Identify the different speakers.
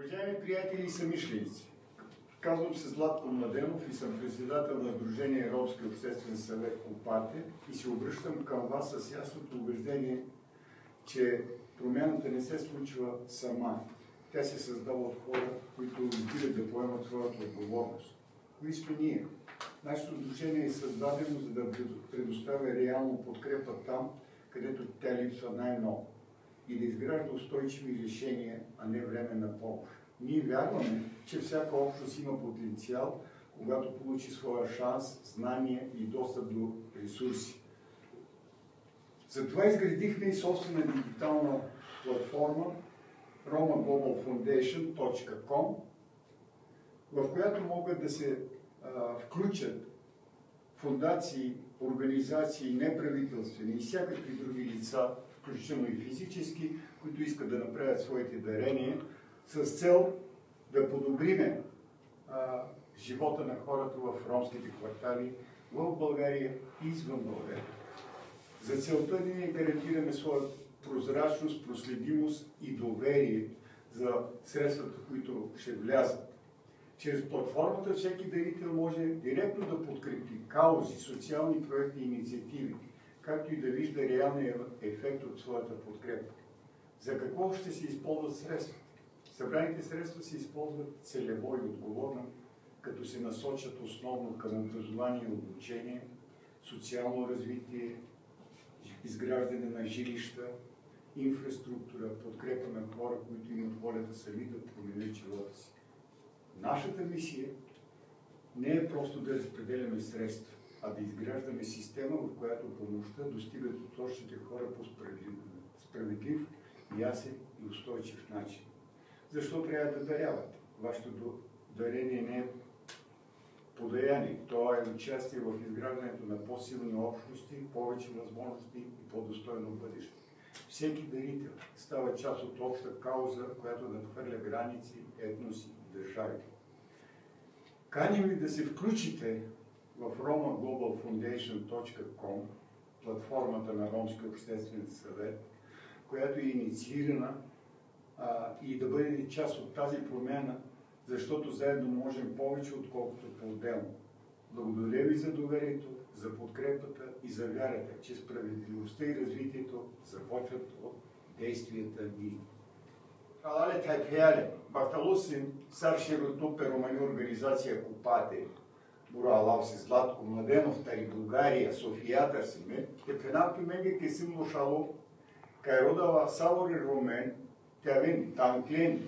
Speaker 1: Уважаеми приятели и съмишленици, казвам се Златко Младенов и съм председател на Сдружение Ромски обществен съвет Копате и се обръщам към вас с ясното убеждение, че промяната не се случва сама. Тя се създава от хора, които избират да поемат своята отговорност. Кои сме ние? Нашето сдружение е създадено, за да предоставя реално подкрепа там, където тя липсва най-много и да изгражда устойчиви решения, а не временна помощ. Ние вярваме, че всяка общност има потенциал, когато получи своя шанс, знания и достъп до ресурси. Затова изградихме и собствена дигитална платформа romaglobalfoundation.com, в която могат да се включат фондации, организации, неправителствени и всякакви други лица, включително и физически, които искат да направят своите дарения, с цел да подобриме живота на хората в ромските квартали в България и извън България. За целта ние гарантираме своя прозрачност, проследимост и доверие за средствата, които ще влязат. Чрез платформата всеки дарител може директно да подкрепи каузи, социални проекти и инициативи, както и да вижда реалния ефект от своята подкрепа. За какво ще се използват средства? Събраните средства се използват целево и отговорно, като се насочат основно към образование и обучение, социално развитие, изграждане на жилища, инфраструктура, подкрепа на хора, които имат волята сами да променят живота си. Нашата мисия не е просто да разпределяме средства, а да изграждаме система, в която помощта достига до точните хора по справедлив, ясен и устойчив начин. Защо трябва да дарявате? Вашето дарение не е подаяние, то е участие в изграждането на по-силни общности, повече възможности и по-достойно бъдеще. Всеки дарител става част от обща кауза, която надхвърля граници, етноси и държави. Каним ли да се включите в romaglobalfoundation.com, платформата на Ромски обществен съвет, която е инициирана и да бъдете част от тази промяна, защото заедно можем повече, отколкото по-отделно. Благодаря ви за доверието, за подкрепата и за вярата, че справедливостта и развитието започват от действията ви. Алале тайпеале, бахталусин, саршерото перомани организация Копате, Буралав се Златко Младенов, Тари България, Софията сме, те пенапки менге ке сим лошало, кайродава савори ромен, тя вен, там клен,